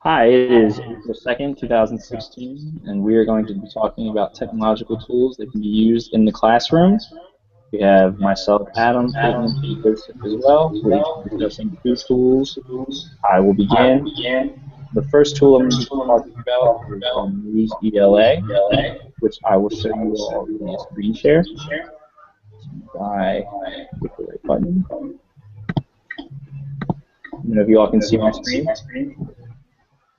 Hi, it is April 2nd, 2016, and we are going to be talking about technological tools that can be used in the classroom. We have myself, Adam, Caitlin, and Joseph as well. We'll each be discussing two tools. I will begin. The first tool I'm going to be talking about is News ELA, which I will show you all via screen share by click the right button. I don't know if you all can see my screen.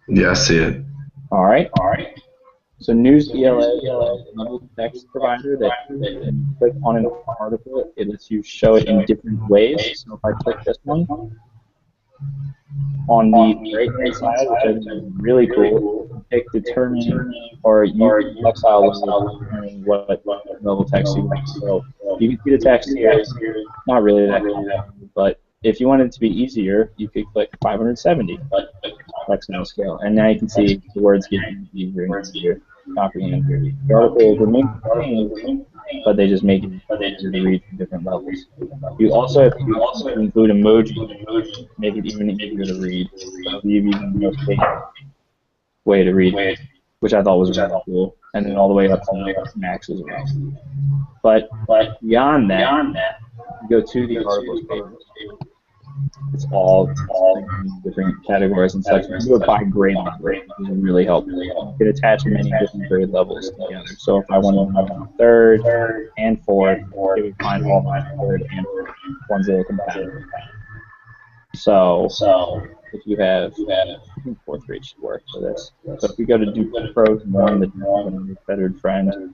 Yeah, I see it. All right. So News ELA is a level text provider that when you click on an article, it lets you show it in different ways. So if I click this one, on the right-hand side, which I think is really cool, you can pick determine or use Lexile level to determine what level text you want. So you can see the text here. Not really that complicated, but if you want it to be easier, you could click 570 Lexile scale, and now you can see the words get easier and easier to comprehend. The articles remain the same, but they just make it easier to read from different levels. You also, if you include emoji, make it even easier to read. So you've even the most basic way to read, which I thought was really cool, and then all the way up to Max as well. But beyond that, you go to the articles page. It's all different categories and sections. You do it by grade level, which is really helpful. You can attach many different grade levels together. So if I wanted to know third and fourth, it would find all my third and fourth ones that are compatible. So if you have, I think fourth grade should work for this. So if we go to do Pros 1, the Fettered Friend,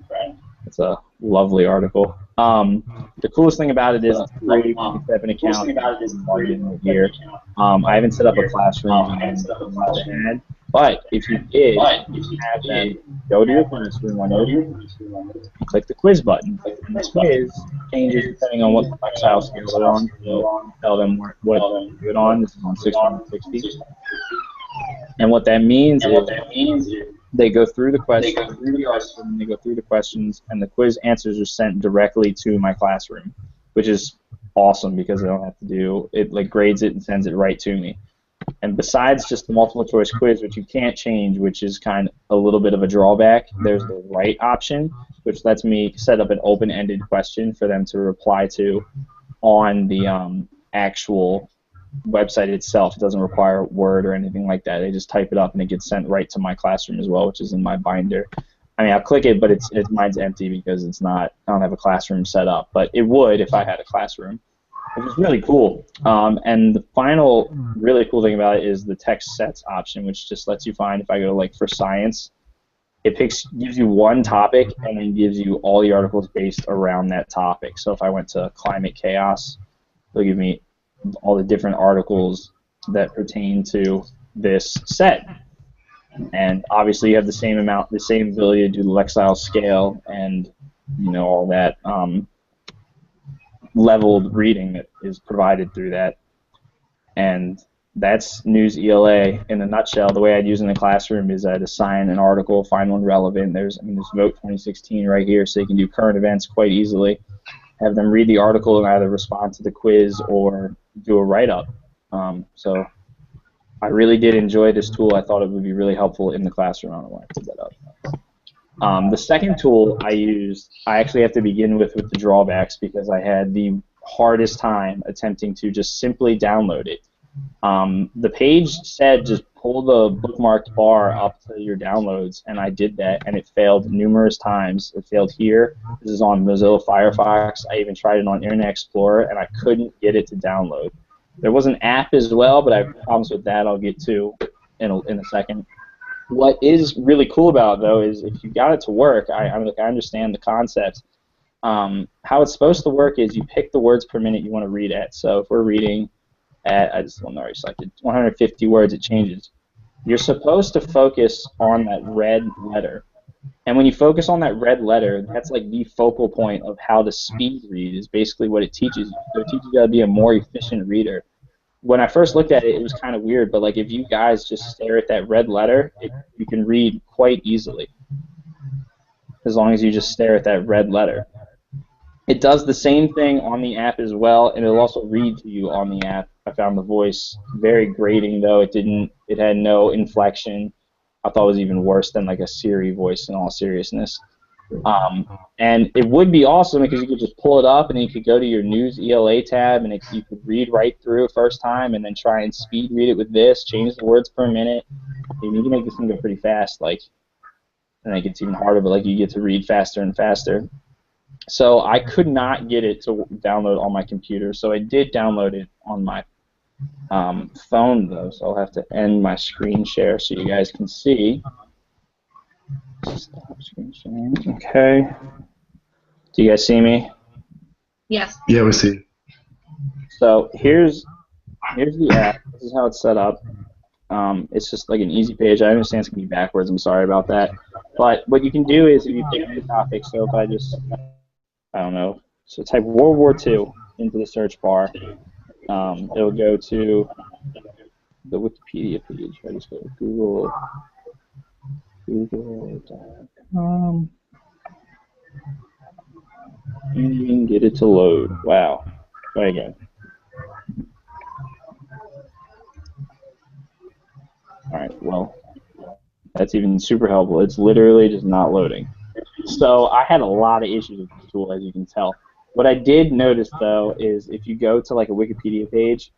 it's a lovely article. The coolest thing about it is it's free. You can set up an account and log in here. I haven't set up a classroom and but if you did, you have them go to your classroom on and click the quiz button. And the quiz changes depending on what style scale they're on. So tell them what to do it on. This is on 6160. And what that means is they go through the questions, and they go through the questions, and the quiz answers are sent directly to my classroom, which is awesome because I don't have to do it. Like grades it and sends it right to me. And besides just the multiple choice quiz, which you can't change, which is kind of a little bit of a drawback, there's the right option, which lets me set up an open-ended question for them to reply to on the actual website itself. It doesn't require Word or anything like that. They just type it up and it gets sent right to my classroom as well, which is in my binder. I mean, I'll click it, but mine's empty because it's not. I don't have a classroom set up, but it would if I had a classroom, which is really cool. And the final really cool thing about it is the text sets option, which just lets you find, if I go like for science, it gives you one topic and then gives you all the articles based around that topic. So if I went to climate chaos, it'll give me all the different articles that pertain to this set. And obviously you have the same ability to do the Lexile scale and all that leveled reading that is provided through that. And that's News ELA in a nutshell. The way I'd use it in the classroom is I'd assign an article, find one relevant. There's Vote 2016 right here, so you can do current events quite easily. Have them read the article and either respond to the quiz or do a write-up. So I really did enjoy this tool. I thought it would be really helpful in the classroom. I don't know why I put that up. The second tool I used, I actually have to begin with the drawbacks because I had the hardest time attempting to just simply download it. The page said just pull the bookmarked bar up to your downloads, and I did that, and it failed numerous times. It failed here. This is on Mozilla Firefox. I even tried it on Internet Explorer, and I couldn't get it to download. There was an app as well, but I have problems with that I'll get to in a second. What is really cool about it, though, is if you got it to work, I understand the concept. How it's supposed to work is you pick the words per minute you want to read at. So if we're reading at, I just already selected 150 words, it changes. You're supposed to focus on that red letter. And when you focus on that red letter, that's like the focal point of how to speed read is basically what it teaches you. So it teaches you how to be a more efficient reader. When I first looked at it, it was kind of weird, but like if you guys just stare at that red letter, you can read quite easily as long as you just stare at that red letter. It does the same thing on the app as well, and it'll also read to you on the app I found the voice very grating, though. It had no inflection. I thought it was even worse than like a Siri voice in all seriousness. Um, and it would be awesome because you could just pull it up and then you could go to your news ELA tab and you could read right through it first time and then try and speed read it with this, change the words per minute. You can make this thing go pretty fast, like, and it gets even harder, but like you get to read faster and faster. So I could not get it to download on my computer, so I did download it on my phone though. So I'll have to end my screen share so you guys can see. Stop screen sharing. Okay. Do you guys see me? Yes. Yeah, we see. So here's the app. This is how it's set up. It's just like an easy page. I understand it's going to be backwards. I'm sorry about that. But what you can do is if you pick the topic, so if I just, I don't know, so type World War II into the search bar, it'll go to the Wikipedia page. I just go to google.com. And you can get it to load. Wow. Try again. Alright, well, that's even super helpful. It's literally just not loading. So I had a lot of issues with this tool, as you can tell. What I did notice, though, is if you go to like a Wikipedia page,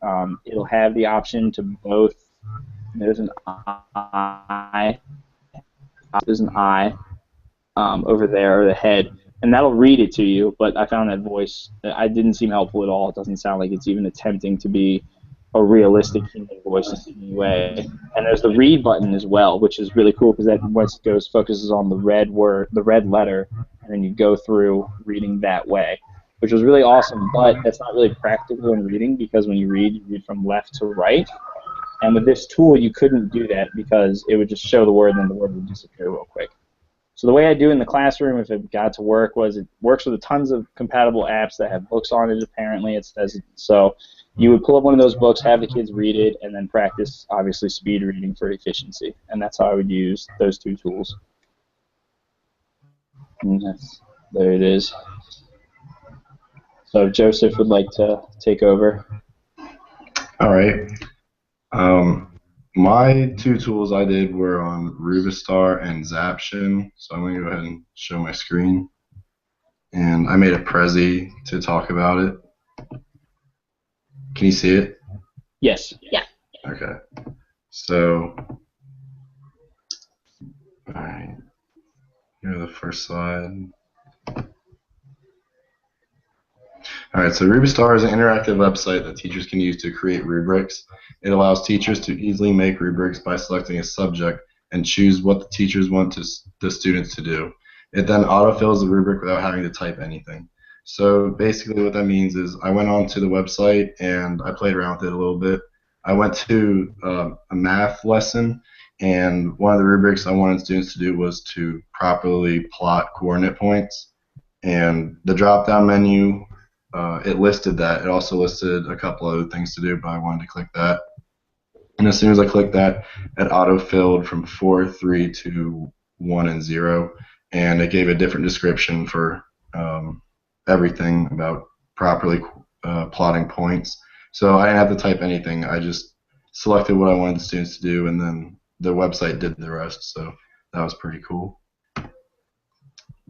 it'll have the option to both, there's an eye over there, or the head, and that'll read it to you, but I found that voice, I didn't seem helpful at all. It doesn't sound like it's even attempting to be a realistic human voice in any way. And there's the read button as well, which is really cool because that once it focuses on the red word, the red letter, and then you go through reading that way, which was really awesome. But that's not really practical in reading because when you read from left to right. And with this tool, you couldn't do that because it would just show the word and then the word would disappear real quick. So the way I do in the classroom, if it got to work, was it works with tons of compatible apps that have books on it, apparently. It says so. You would pull up one of those books, have the kids read it, and then practice, obviously, speed reading for efficiency. And that's how I would use those two tools. And there it is. So Joseph would like to take over. All right. My two tools I did were on Rubistar and Zaption. So I'm going to go ahead and show my screen. And I made a Prezi to talk about it. Can you see it? Yes. Yeah. Okay. So, all right. Here's the first slide. All right, so Rubistar is an interactive website that teachers can use to create rubrics. It allows teachers to easily make rubrics by selecting a subject and choose what the teachers want the students to do. It then autofills the rubric without having to type anything. So basically what that means is I went onto the website and I played around with it a little bit. I went to a math lesson, and one of the rubrics I wanted students to do was to properly plot coordinate points. And the drop-down menu, it listed that. It also listed a couple other things to do, but I wanted to click that. And as soon as I clicked that, it auto-filled from 4, 3 to 1 and 0, and it gave a different description for everything about properly plotting points. So I didn't have to type anything. I just selected what I wanted the students to do, and then the website did the rest. So that was pretty cool.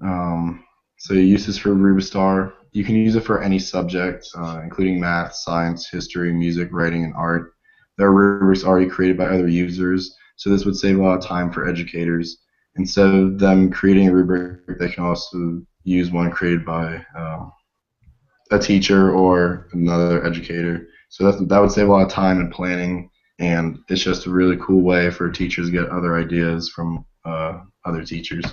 So uses for Rubistar. You can use it for any subject, including math, science, history, music, writing, and art. There are rubrics already created by other users, so this would save a lot of time for educators. Instead of them creating a rubric, they can also use one created by a teacher or another educator. So that would save a lot of time and planning, and it's just a really cool way for teachers to get other ideas from other teachers.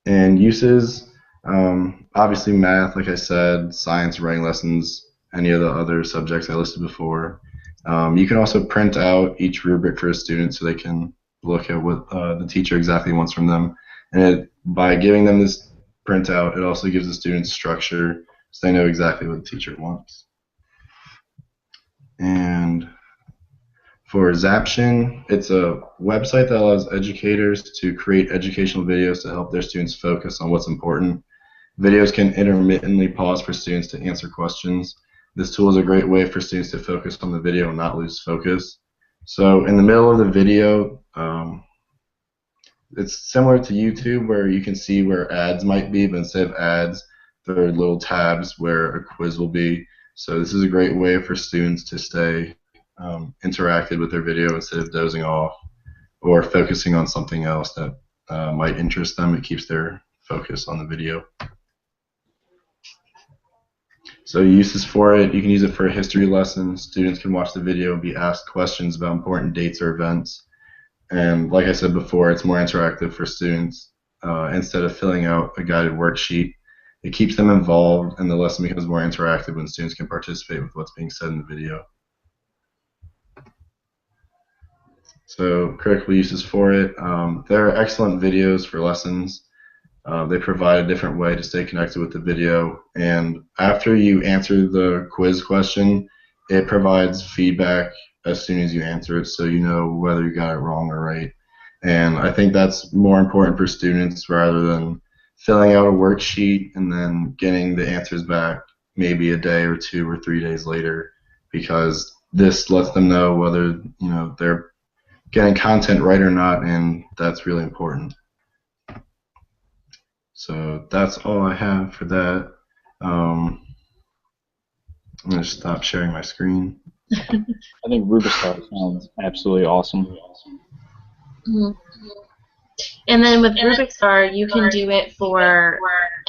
And uses, obviously math, like I said, science, writing lessons, any of the other subjects I listed before. You can also print out each rubric for a student so they can look at what the teacher exactly wants from them. And by giving them this printout, it also gives the students structure so they know exactly what the teacher wants. And for Zaption, it's a website that allows educators to create educational videos to help their students focus on what's important. Videos can intermittently pause for students to answer questions. This tool is a great way for students to focus on the video and not lose focus. So in the middle of the video, it's similar to YouTube where you can see where ads might be, but instead of ads, there are little tabs where a quiz will be. So this is a great way for students to stay interacted with their video instead of dozing off or focusing on something else that might interest them. It keeps their focus on the video. So uses for it, you can use it for a history lesson. Students can watch the video and be asked questions about important dates or events. And like I said before, it's more interactive for students. Instead of filling out a guided worksheet, it keeps them involved, and the lesson becomes more interactive when students can participate with what's being said in the video. So critical uses for it. There are excellent videos for lessons. They provide a different way to stay connected with the video, and after you answer the quiz question, it provides feedback as soon as you answer it, so you know whether you got it wrong or right. And I think that's more important for students rather than filling out a worksheet and then getting the answers back maybe a day or 2 or 3 days later, because this lets them know whether they're getting content right or not, and that's really important. So that's all I have for that. I'm going to stop sharing my screen. I think Rubistar sounds absolutely awesome. Mm-hmm. And then with Rubik's Star, you can do it for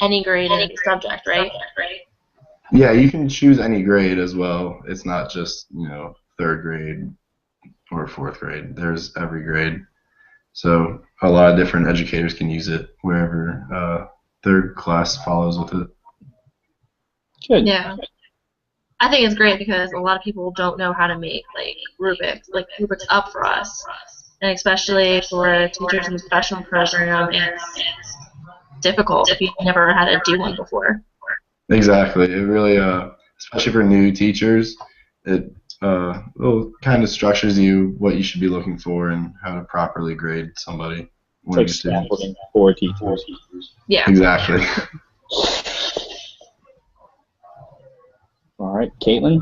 any grade and any subject, right? Yeah, you can choose any grade as well. It's not just 3rd grade or 4th grade. There's every grade. So a lot of different educators can use it wherever their class follows with it. Good. Yeah. I think it's great because a lot of people don't know how to make Rubik's up for us. And especially for teachers in the professional program, it's difficult if you've never had to do one before. Exactly. It really, especially for new teachers, it kind of structures you what you should be looking for and how to properly grade somebody. It's like scaffolding for teachers. Yeah. Exactly. All right, Caitlin?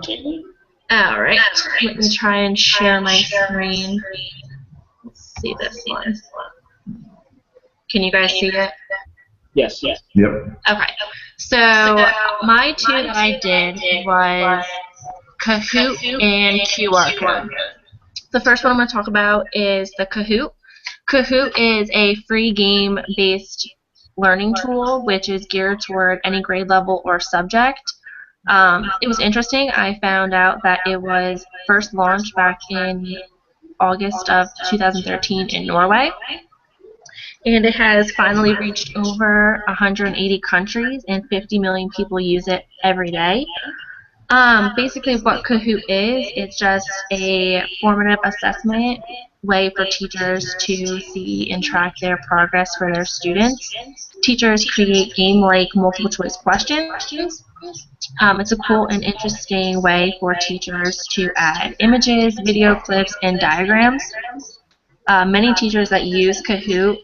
All right. Let me try and share my screen. Let's see this one. Can you guys see it? Yes. Yep. Okay. So my two that I did was Kahoot and QR code. The first one I'm going to talk about is the Kahoot. Kahoot is a free game-based learning tool which is geared toward any grade level or subject. It was interesting. I found out that it was first launched back in August of 2013 in Norway. And it has finally reached over 180 countries and 50 million people use it every day. Basically what Kahoot is, it's just a formative assessment way for teachers to see and track their progress for their students. Teachers create game-like multiple choice questions. It's a cool and interesting way for teachers to add images, video clips, and diagrams. Many teachers that use Kahoot,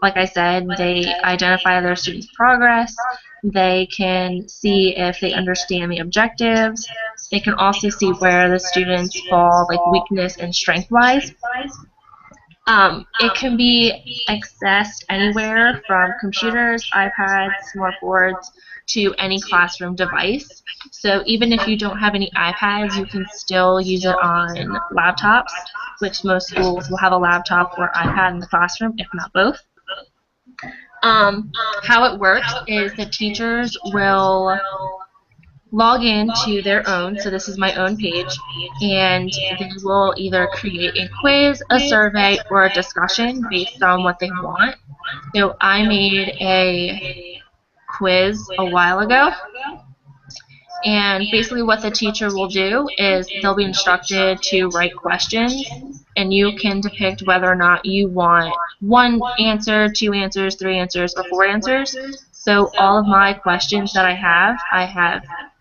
like I said, they identify their students' progress. They can see if they understand the objectives. They can also see where the students fall, weakness and strength-wise. It can be accessed anywhere from computers, iPads, smartboards, to any classroom device. So even if you don't have any iPads, you can still use it on laptops, which most schools will have a laptop or iPad in the classroom, if not both. How it works is the teachers will log in to their own, so this is my own page, and they will either create a quiz, a survey, or a discussion based on what they want. So I made a quiz a while ago, and basically what the teacher will do is they'll be instructed to write questions, and you can depict whether or not you want 1 answer, 2 answers, 3 answers, or 4 answers. So all of my questions that I have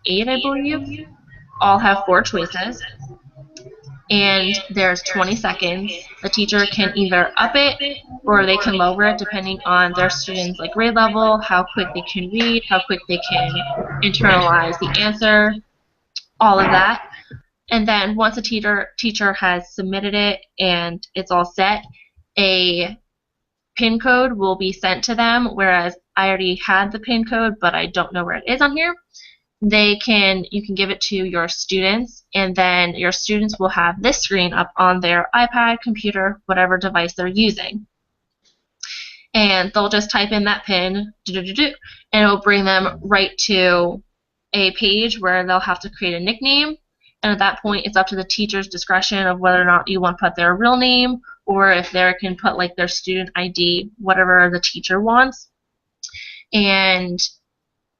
8, I believe, all have 4 choices, and there's 20 seconds. The teacher can either up it or they can lower it depending on their students' grade level, how quick they can read, how quick they can internalize the answer. all of that. And then once a teacher has submitted it and it's all set, a PIN code will be sent to them, whereas I already had the PIN code, but I don't know where it is on here. You can give it to your students, and then your students will have this screen up on their iPad, computer, whatever device they're using. And they'll just type in that PIN, and it'll bring them right to a page where they'll have to create a nickname. And at that point, it's up to the teacher's discretion of whether or not you want to put their real name, or if they can put like their student ID, whatever the teacher wants. And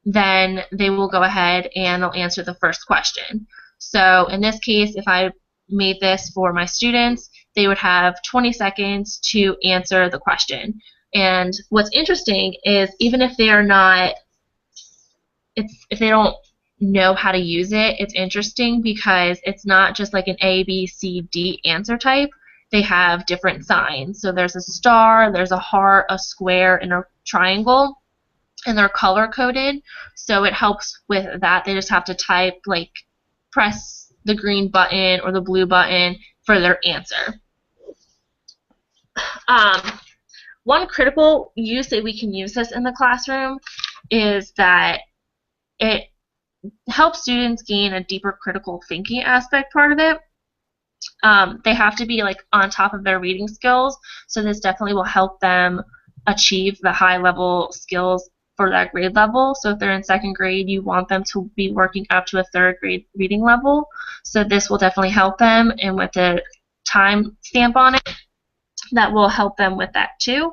then they will go ahead and they'll answer the first question. So in this case, if I made this for my students, they would have 20 seconds to answer the question. And what's interesting is even if they are not, if they don't know how to use it, it's interesting because it's not just like an A, B, C, D answer type. They have different signs. So there's a star, there's a heart, a square, and a triangle, and they're color coded. So it helps with that. They just have to type, like, press the green button or the blue button for their answer. One critical use that we can use this in the classroom is that it helps students gain a deeper critical thinking aspect part of it. They have to be like on top of their reading skills, so this definitely will help them achieve the high level skills for that grade level. So if they're in second grade, you want them to be working up to a third grade reading level. So this will definitely help them, and with the time stamp on it, that will help them with that too.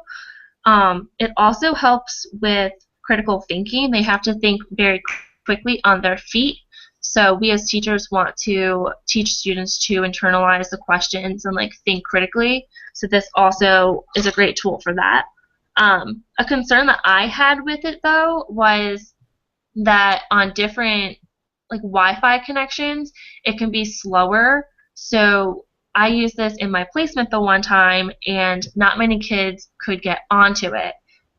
It also helps with critical thinking. They have to think very quickly on their feet. So we as teachers want to teach students to internalize the questions and like think critically. So this also is a great tool for that. A concern that I had with it though was that on different like Wi-Fi connections, it can be slower. So I used this in my placement the one time, and not many kids could get onto it.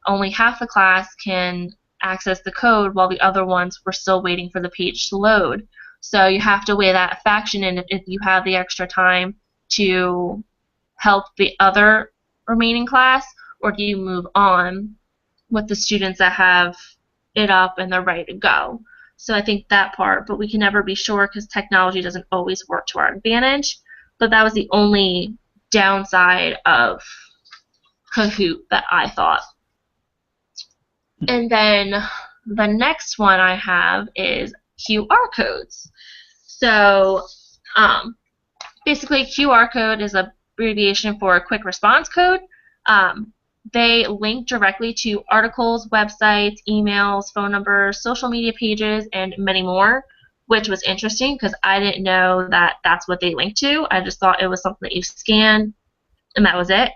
Only half the class can access the code while the other ones were still waiting for the page to load. So you have to weigh that faction in if you have the extra time to help the other remaining class, or do you move on with the students that have it up and they're ready to go. So I think that part, but we can never be sure because technology doesn't always work to our advantage. But that was the only downside of Kahoot that I thought. And then the next one I have is QR codes. So basically QR code is an abbreviation for a quick response code. They link directly to articles, websites, emails, phone numbers, social media pages, and many more, which was interesting because I didn't know that that's what they link to. I just thought it was something that you scan and that was it.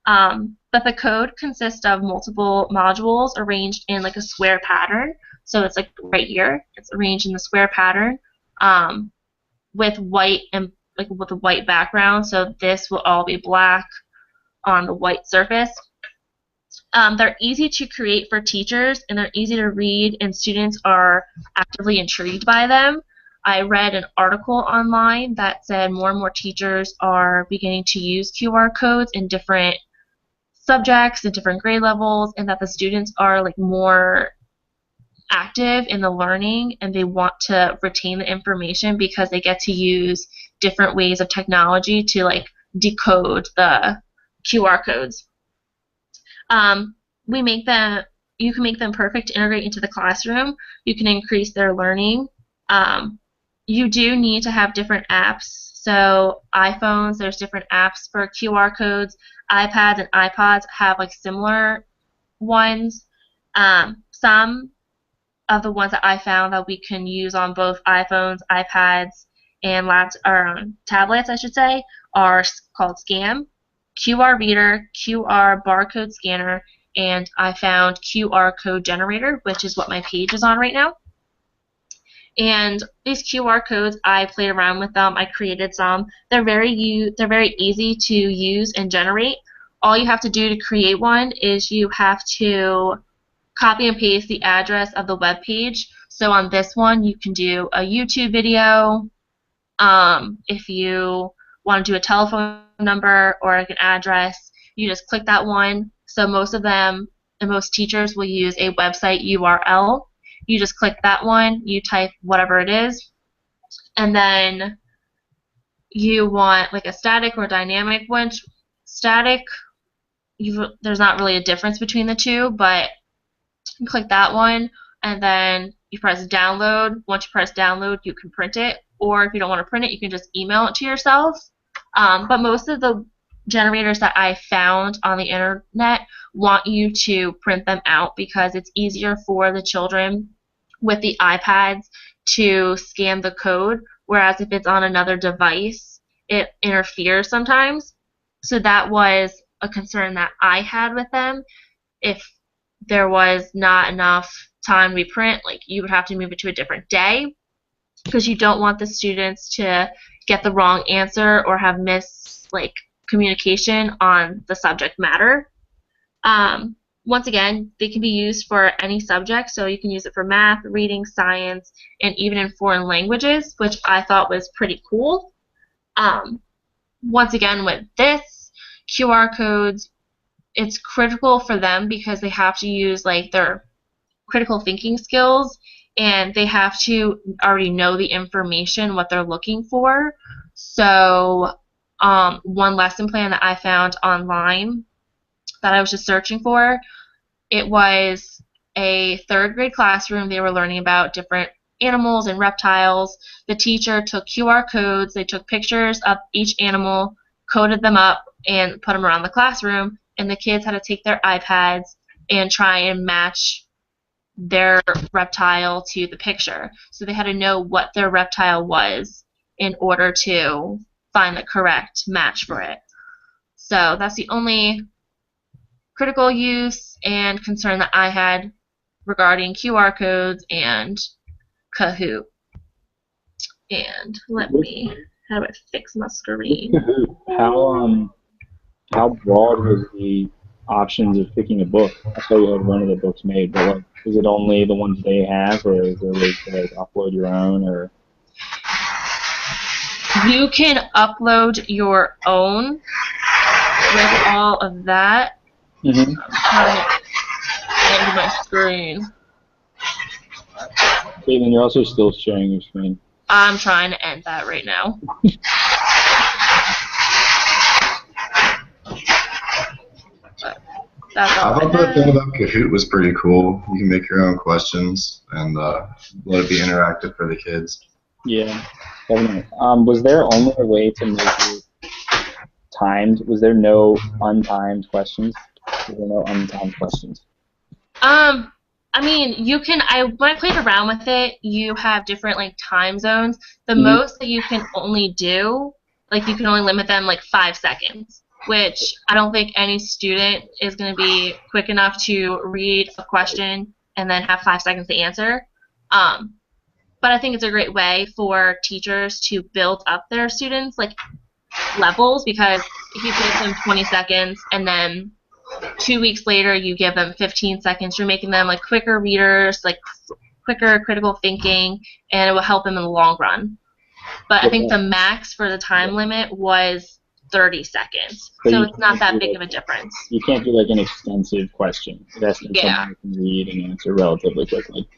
But the code consists of multiple modules arranged in like a square pattern. So it's like right here. It's arranged in the square pattern with white and like with a white background. So this will all be black on the white surface. They're easy to create for teachers, and they're easy to read, and students are actively intrigued by them. I read an article online that said more and more teachers are beginning to use QR codes in different subjects and different grade levels, and that the students are like more active in the learning and they want to retain the information because they get to use different ways of technology to like decode the QR codes. You can make them perfect to integrate into the classroom. You can increase their learning. You do need to have different apps. So iPhones, there's different apps for QR codes. iPads and iPods have like similar ones. Some of the ones that I found that we can use on both iPhones, iPads, and tablets, I should say, are called Scam, QR Reader, QR Barcode Scanner, and I found QR Code Generator, which is what my page is on right now. And these QR codes, I played around with them. I created some. They're very easy to use and generate. All you have to do to create one is you have to copy and paste the address of the web page. So on this one, you can do a YouTube video. If you want to do a telephone number or like an address, you just click that one. So most of them and most teachers will use a website URL. You just click that one, you type whatever it is, and then you want like a static or dynamic one. Static, there's not really a difference between the two, but you click that one, and then you press download. Once you press download, you can print it, or if you don't want to print it, you can just email it to yourself. But most of the generators that I found on the internet want you to print them out because it's easier for the children with the iPads to scan the code, whereas if it's on another device, it interferes sometimes. So that was a concern that I had with them. If there was not enough time to reprint, like you would have to move it to a different day because you don't want the students to get the wrong answer or have communication on the subject matter. Once again, they can be used for any subject, so you can use it for math, reading, science, and even in foreign languages, which I thought was pretty cool. Once again, with this, QR codes, it's critical for them because they have to use like their critical thinking skills, and they have to already know the information, what they're looking for. So one lesson plan that I found online that I was just searching for, it was a third grade classroom. They were learning about different animals and reptiles. The teacher took QR codes, they took pictures of each animal, coded them up, and put them around the classroom, and the kids had to take their iPads and try and match their reptile to the picture. So they had to know what their reptile was in order to find the correct match for it. So that's the only critical use and concern that I had regarding QR codes and Kahoot. And how do I fix my screen? How broad was the options of picking a book? I saw you had one of the books made, but like, is it only the ones they have, or is there ways to like upload your own? Or you can upload your own with all of that. Mm-hmm. I'm trying to end my screen. Caitlin, you're also still sharing your screen. I'm trying to end that right now. That's all I thought that thing about Kahoot was pretty cool. You can make your own questions and let it be interactive for the kids. Yeah, definitely. Was there only a way to make it timed? Was there no untimed questions? Was there no untimed questions? I mean, you can. When I played around with it, you have different like time zones. The most that you can only do, like you can only limit them like 5 seconds, which I don't think any student is going to be quick enough to read a question and then have 5 seconds to answer. But I think it's a great way for teachers to build up their students like levels, because if you give them 20 seconds and then 2 weeks later you give them 15 seconds, you're making them like quicker readers, like quicker critical thinking, and it will help them in the long run. But I think the max for the time limit was 30 seconds. So it's not that big of a difference. You can't do like an extensive question. It has to be something you can read and answer relatively quickly.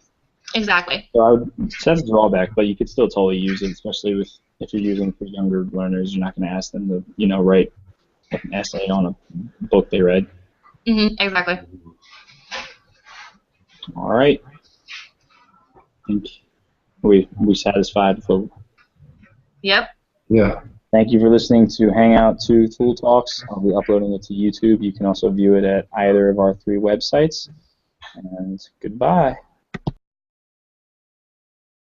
Exactly. So I would set a drawback, but you could still totally use it, especially if you're using for younger learners. You're not going to ask them to, write an essay on a book they read. Exactly. All right. I think we satisfied for. Yep. Yeah. Thank you for listening to Hangout 2 Tool Talks. I'll be uploading it to YouTube. You can also view it at either of our 3 websites. And goodbye.